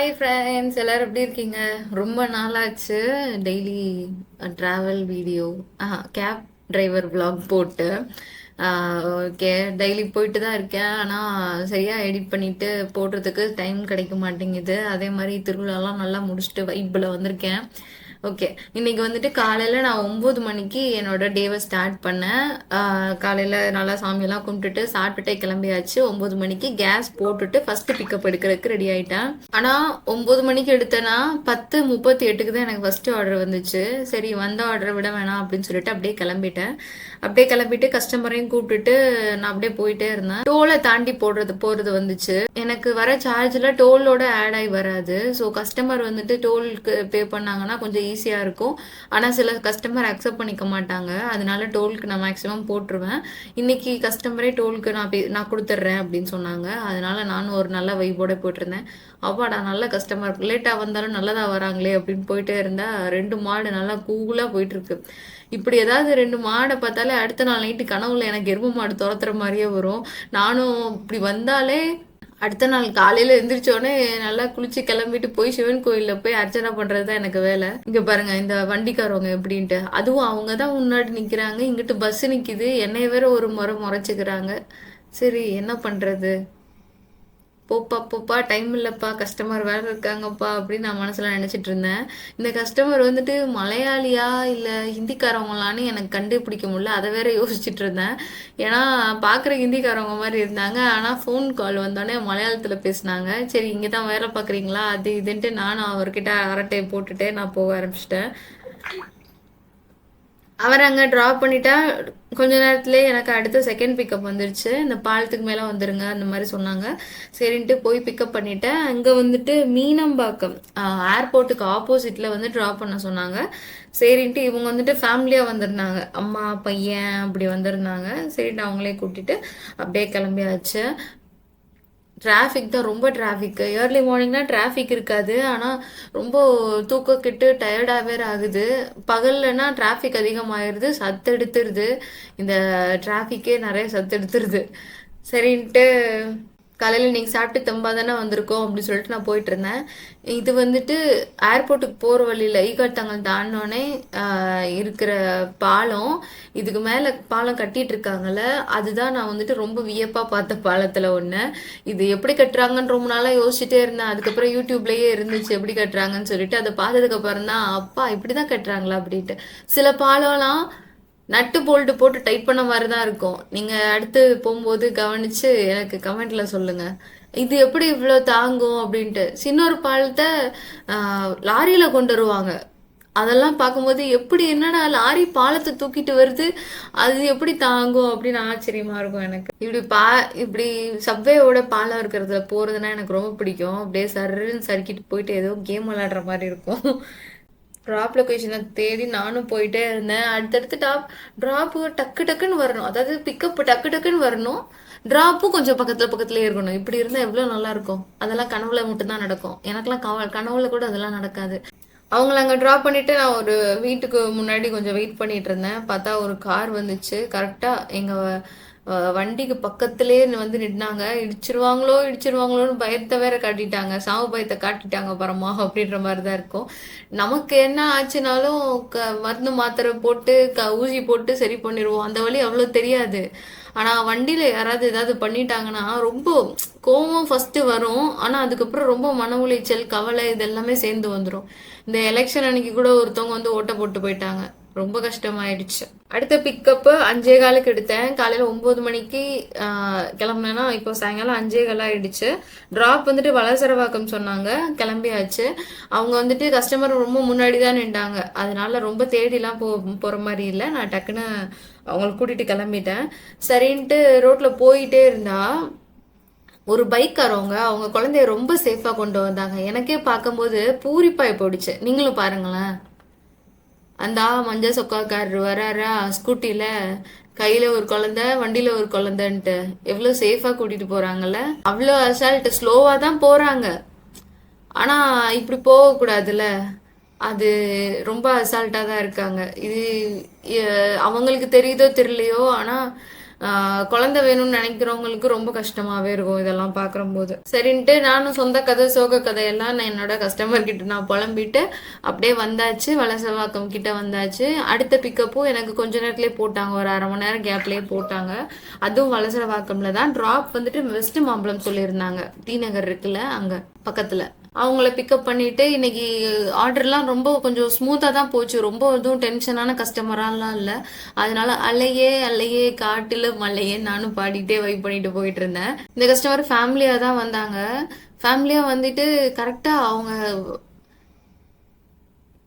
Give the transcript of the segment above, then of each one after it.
Hi friends, எல்லாரும் எப்படி இருக்கீங்க? ரொம்ப நாளாச்சு daily travel video, cab driver vlog போட்டு. ஓகே, டெய்லி போயிட்டு தான் இருக்கேன். ஆனால் சரியாக எடிட் பண்ணிட்டு போடுறதுக்கு டைம் கிடைக்க மாட்டேங்குது. அதே மாதிரி திருவிழாலாம் நல்லா முடிச்சுட்டு வைப்பில் வந்திருக்கேன். ஓகே, இன்னைக்கு வந்துட்டு காலையில் நான் 9 மணிக்கு என்னோட டேவை ஸ்டார்ட் பண்ணேன். காலையில் நல்லா சாமியெல்லாம் கும்பிட்டுட்டு சாப்பிட்டுட்டே கிளம்பியாச்சு. 9 மணிக்கு கேஸ் போட்டுட்டு ஃபஸ்ட்டு பிக்கப் எடுக்கிறதுக்கு ரெடி ஆகிட்டேன். ஆனால் 9 மணிக்கு எடுத்தேன்னா 10:38க்கு தான் எனக்கு ஃபஸ்ட்டு ஆர்டர் வந்துச்சு. சரி, வந்த ஆர்டரை விட வேணாம் அப்படின்னு சொல்லிட்டு அப்படியே கிளம்பிட்டேன். அப்படியே கிளம்பிட்டு கஸ்டமரையும் கூப்பிட்டுட்டு நான் அப்படியே போயிட்டே இருந்தேன். டோலை தாண்டி போறது வந்துச்சு. எனக்கு வர சார்ஜில் டோலோட ஆட் ஆகி வராது. ஸோ கஸ்டமர் வந்துட்டு டோலுக்கு பே பண்ணாங்கன்னா கொஞ்சம் ஈஸியாக இருக்கும். ஆனால் சில கஸ்டமர் அக்செப்ட் பண்ணிக்க மாட்டாங்க. அதனால டோலுக்கு நான் மேக்ஸிமம் போட்டுருவேன். இன்னைக்கு கஸ்டமரே டோலுக்கு நான் கொடுத்துட்றேன் அப்படின்னு சொன்னாங்க. அதனால நானும் ஒரு நல்ல வைப்போட போட்டிருந்தேன். அப்பாடா, நல்ல கஸ்டமர், லேட்டாக வந்தாலும் நல்லதாக வராங்களே அப்படின்னு போயிட்டே இருந்தா 2 மாடு நல்லா கூலாக போயிட்டு இருக்கு. இப்படி ஏதாவது 2 மாடை பார்த்தாலே அடுத்த நாள் நைட்டு கனவுல எனக்கு எருமை மாடு துரத்துற மாதிரியே வரும். நானும் இப்படி வந்தாலே அடுத்த நாள் காலையில எந்திரிச்சோடனே நல்லா குளிச்சு கிளம்பிட்டு போய் சிவன் கோயில்ல போய் அர்ச்சனை பண்றது தான் எனக்கு வேலை. இங்க பாருங்க இந்த வண்டிக்காரவங்க எப்படின்ட்டு, அதுவும் அவங்க தான் முன்னாடி நிக்கிறாங்க, இங்கிட்டு பஸ் நிக்குது, என்னைய வேற ஒரு முறை முறைச்சுக்கிறாங்க. சரி, என்ன பண்றது? போப்பா போப்பா, டைம் இல்லைப்பா, கஸ்டமர் வேறு இருக்காங்கப்பா அப்படின்னு நான் மனசில் நினச்சிட்டு இருந்தேன். இந்த கஸ்டமர் வந்துட்டு மலையாளியா இல்லை ஹிந்திக்காரவங்களான்னு எனக்கு கண்டுபிடிக்க முடியல. அதை வேற யோசிச்சுட்டு இருந்தேன். ஏன்னா பார்க்குற ஹிந்திக்காரவங்க மாதிரி இருந்தாங்க. ஆனால் ஃபோன் கால் வந்தோடனே மலையாளத்தில் பேசினாங்க. சரி, இங்கே தான் வேலை பார்க்குறீங்களா அது இதுன்ட்டு நானும் அவர்கிட்ட அரட்டையை போட்டுட்டு நான் போக ஆரம்பிச்சிட்டேன். அவர் அங்கே ட்ராப் பண்ணிட்டா கொஞ்ச நேரத்துலேயே எனக்கு அடுத்த செகண்ட் பிக்கப் வந்துருச்சு. இந்த பாலத்துக்கு மேலே வந்துருங்க அந்த மாதிரி சொன்னாங்க. சரின்ட்டு போய் பிக்கப் பண்ணிட்டேன். அங்கே வந்துட்டு மீனம்பாக்கம் ஏர்போர்ட்டுக்கு ஆப்போசிட்டில் வந்து ட்ராப் பண்ண சொன்னாங்க. சரின்ட்டு இவங்க வந்துட்டு ஃபேமிலியாக வந்திருந்தாங்க, அம்மா பையன் அப்படி வந்திருந்தாங்க. சரின்ட்டு அவங்களே கூட்டிட்டு அப்படியே கிளம்பியாச்சு. டிராஃபிக் தான், ரொம்ப டிராஃபிக்கு. ஏர்லி மார்னிங்னா டிராஃபிக் இருக்காது. ஆனால் ரொம்ப தூக்கக்கிட்டு டயர்டாக வேற ஆகுது. பகல்லனா டிராஃபிக் அதிகமாகிடுது, சத்தெடுத்துருது. இந்த டிராஃபிக்கே நிறைய சத்தெடுத்துருது. சரின்ட்டு காலையில் இன்னைக்கு சாப்பிட்டு தெம்பா தானே வந்திருக்கோம் அப்படின்னு சொல்லிட்டு நான் போயிட்டு இருந்தேன். இது வந்துட்டு ஏர்போர்ட்டுக்கு போகிற வழியில் ஈகாட்டாங்கல் தாண்டினோடனே இருக்கிற பாலம். இதுக்கு மேலே பாலம் கட்டிட்டு இருக்காங்கல்ல, அதுதான் நான் வந்துட்டு ரொம்ப வியப்பாக பார்த்த பாலத்தில் ஒன்று. இது எப்படி கட்டுறாங்கன்னு ரொம்ப நாளாக யோசிச்சுட்டே இருந்தேன். அதுக்கப்புறம் யூடியூப்லேயே இருந்துச்சு எப்படி கட்டுறாங்கன்னு சொல்லிட்டு அதை பார்த்ததுக்கப்புறம் தான் அப்பா இப்படி தான் கட்டுறாங்களா அப்படின்ட்டு. சில பாலம்லாம் நட்டு போல்ட்டு போட்டு டைப் பண்ண மாதிரி தான் இருக்கும். நீங்கள் அடுத்து போகும்போது கவனித்து எனக்கு கமெண்ட்டில் சொல்லுங்கள், இது எப்படி இவ்வளோ தாங்கும் அப்படின்ட்டு. சின்னொரு பாலத்தை லாரியில் கொண்டு வருவாங்க. அதெல்லாம் பார்க்கும்போது எப்படி, என்னடா லாரி பாலத்தை தூக்கிட்டு வருது, அது எப்படி தாங்கும் அப்படின்னு ஆச்சரியமாக இருக்கும் எனக்கு. இப்படி சப்வேயோட பாலம் இருக்கிறதுல போகிறதுனா எனக்கு ரொம்ப பிடிக்கும். அப்படியே சருன்னு சறுக்கிட்டு போயிட்டு ஏதோ கேம் விளையாடுற மாதிரி இருக்கும். ட்ராப் லொக்கேஷனை தேடி நானும் போயிட்டே இருந்தேன். அடுத்தடுத்து ட்ராப்பு டக்கு டக்குன்னு வரணும், அதாவது பிக்கப் டக்கு டக்குன்னு வரணும், ட்ராப்பும் கொஞ்சம் பக்கத்துலேயே இருக்கணும். இப்படி இருந்தால் எவ்வளோ நல்லா இருக்கும். அதெல்லாம் கனவுல மட்டும்தான் நடக்கும். எனக்கெல்லாம் கனவுல கூட அதெல்லாம் நடக்காது. அவங்கள அங்கே ட்ராப் பண்ணிவிட்டு நான் ஒரு வீட்டுக்கு முன்னாடி கொஞ்சம் வெயிட் பண்ணிகிட்டு இருந்தேன். பார்த்தா ஒரு கார் வந்துச்சு. கரெக்டாக எங்கள் வண்டிக்கு பக்கத்துலேயே வந்து நின்னாங்க. இடிச்சிருவாங்களோன்னு பயத்தை வேற காட்டிட்டாங்க, சாவு பயத்தை காட்டிட்டாங்க அப்புறமா அப்படின்ற மாதிரி தான் இருக்கும். நமக்கு என்ன ஆச்சுனாலும் மருந்து மாத்திரை போட்டு ஊசி போட்டு சரி பண்ணிடுவோம், அந்த வழி அவ்வளோ தெரியாது. ஆனால் வண்டியில் யாராவது ஏதாவது பண்ணிட்டாங்கன்னா ரொம்ப கோவம் ஃபஸ்ட்டு வரும். ஆனால் அதுக்கப்புறம் ரொம்ப மன உளைச்சல், கவலை இதெல்லாமே சேர்ந்து வந்துடும். இந்த எலெக்ஷன் அன்னைக்கு கூட ஒருத்தவங்க வந்து ஓட்டை போட்டு போயிட்டாங்க. ரொம்ப கஷ்டமாயிடுச்சு. அடுத்த பிக்கப்பு 5:15 எடுத்தேன். காலையில் 9 மணிக்கு கிளம்புனேன்னா இப்போ சாயங்காலம் 5:15 ஆயிடுச்சு. ட்ராப் வந்துட்டு வளசரவாக்கம் சொன்னாங்க, கிளம்பியாச்சு. அவங்க வந்துட்டு கஸ்டமர் ரொம்ப முன்னாடி தான் நின்றாங்க. அதனால ரொம்ப தேடிலாம் போகிற மாதிரி இல்லை. நான் டக்குன்னு அவங்களை கூட்டிகிட்டு கிளம்பிட்டேன். சரின்ட்டு ரோட்டில் போயிட்டே இருந்தா ஒரு பைக்காரவங்க அவங்க குழந்தைய ரொம்ப சேஃபாக கொண்டு வந்தாங்க. எனக்கே பார்க்கும்போது பூரிப்பாய் போயிடுச்சு. நீங்களும் பாருங்களேன், அந்த மஞ்சள் சொக்காக்காரர் வராரா ஸ்கூட்டியில், கையில் ஒரு குழந்தை வண்டியில் ஒரு குழந்தைன்ட்டு எவ்வளோ சேஃபாக கூட்டிகிட்டு போகிறாங்கல்ல. அவ்வளோ அசால்ட்டு, ஸ்லோவாக தான் போகிறாங்க. ஆனால் இப்படி போகக்கூடாதுல்ல, அது ரொம்ப அசால்ட்டாக தான் இருக்காங்க. இது அவங்களுக்கு தெரியுதோ தெரியலையோ, ஆனால் குழந்தை வேணும்னு நினைக்கிறவங்களுக்கு ரொம்ப கஷ்டமாவே இருக்கும் இதெல்லாம் பார்க்கும்போது. சரின்ட்டு நானும் சொந்த கதை சோக கதையெல்லாம் நான் என்னோட கஸ்டமர் கிட்ட நான் புலம்பிட்டு அப்படியே வந்தாச்சு. வலசவாக்கம் கிட்ட வந்தாச்சு. அடுத்த பிக்கப்பும் எனக்கு கொஞ்ச நேரத்துலேயே போட்டாங்க, ஒரு 1/2 மணி நேரம் கேப்லேயே போட்டாங்க. அதுவும் வலசவாக்கம்ல தான். ட்ராப் வந்துட்டு வெஸ்ட் மாம்பலம் சொல்லியிருந்தாங்க, டி நகர் இருக்குல்ல அங்கே பக்கத்தில். அவங்கள பிக்கப் பண்ணிட்டு இன்னைக்கு ஆர்டர்லாம் ரொம்ப கொஞ்சம் ஸ்மூத்தாக தான் போச்சு. ரொம்ப எதுவும் டென்ஷனான கஸ்டமராலாம் இல்லை. அதனால அலையே அலையே காட்டில் மலையே நானும் பாடிட்டே வைப் பண்ணிட்டு போயிட்டு இருந்தேன். இந்த கஸ்டமர் ஃபேமிலியாக தான் வந்தாங்க. ஃபேமிலியாக வந்துட்டு கரெக்டாக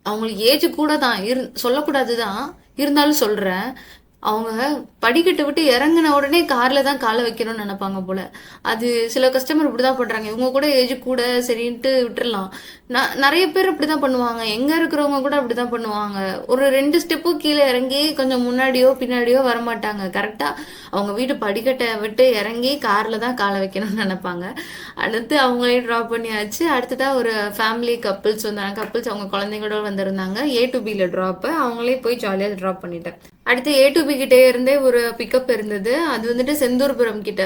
அவங்களுக்கு ஏஜ் கூட தான் சொல்லக்கூடாது தான், இருந்தாலும் சொல்கிறேன். அவங்க படிக்கட்டு விட்டு இறங்கின உடனே கார்ல தான் காலை வைக்கணும்னு நினைப்பாங்க போல. அது சில கஸ்டமர் இப்படிதான் பண்றாங்க. இவங்க கூட ஏஜ் கூட சரின்ட்டு விட்டுறலாம். நிறைய பேர் அப்படிதான் பண்ணுவாங்க. எங்க இருக்கிறவங்க கூட அப்படிதான் பண்ணுவாங்க. ஒரு 2 ஸ்டெப்பு கீழே இறங்கி கொஞ்சம் முன்னாடியோ பின்னாடியோ வரமாட்டாங்க. கரெக்டா அவங்க வீட்டு படிக்கட்டை விட்டு இறங்கி கார்ல தான் காலை வைக்கணும்னு நினைப்பாங்க. அடுத்து அவங்களே ட்ராப் பண்ணியாச்சு. அடுத்ததா ஒரு ஃபேமிலி கப்பிள்ஸ் வந்தாங்க. கப்பிள்ஸ் அவங்க குழந்தைங்களோட வந்திருந்தாங்க. A to B drop. அவங்களே போய் ஜாலியாக ட்ராப் பண்ணிட்டேன். அடுத்து A to B கிட்டே இருந்தே ஒரு பிக்கப் இருந்தது. அது வந்துட்டு செந்தூர்புரம் கிட்ட,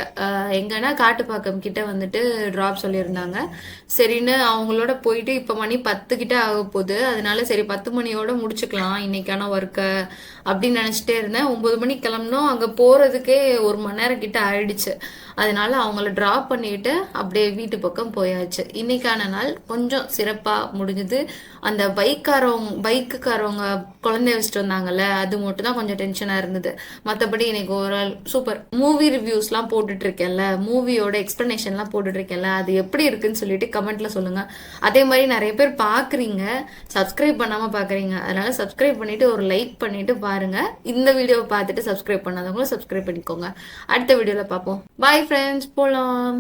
எங்கன்னா காட்டுப்பாக்கம் கிட்ட வந்துட்டு ட்ராப் சொல்லியிருந்தாங்க. சரின்னு அவங்களோட போயிட்டு இப்போ மணி 10 கிட்ட ஆக போகுது. அதனால சரி 10 மணியோட முடிச்சுக்கலாம் இன்னைக்கான ஒர்க்கை அப்படின்னு நினச்சிட்டே இருந்தேன். 9 மணிக்கு கிளம்புனோம். அங்கே போகிறதுக்கே 1 மணி நேரம் கிட்ட ஆயிடுச்சு. அதனால அவங்கள ட்ராப் பண்ணிட்டு அப்படியே வீட்டு பக்கம் போயாச்சு. இன்னைக்கான நாள் கொஞ்சம் சிறப்பாக முடிஞ்சுது. அந்த பைக்குக்காரவங்க குழந்தைய வச்சுட்டு வந்தாங்கல்ல, அது மட்டும் தான் கொஞ்சம் டென்ஷனாக இருந்தது. மற்றபடி இன்னைக்கு ஓவரால் சூப்பர். மூவி ரிவ்யூஸ்லாம் போட்டுட்ருக்கேன்ல, மூவியோட எக்ஸ்ப்ளனேஷன்லாம் போட்டுட்ருக்கேன்ல, அது எப்படி இருக்குன்னு சொல்லிட்டு கமெண்ட்டில் சொல்லுங்கள். அதே மாதிரி நிறைய பேர் பார்க்குறீங்க, சப்ஸ்கிரைப் பண்ணாமல் பார்க்குறீங்க. அதனால் சப்ஸ்கிரைப் பண்ணிவிட்டு ஒரு லைக் பண்ணிவிட்டு பாருங்கள். இந்த வீடியோவை பார்த்துட்டு சப்ஸ்கிரைப் பண்ணாதவங்களும் சப்ஸ்கிரைப் பண்ணிக்கோங்க. அடுத்த வீடியோவில் பார்ப்போம். பாய் ஃப்ரெண்ட்ஸ், போகலாம்.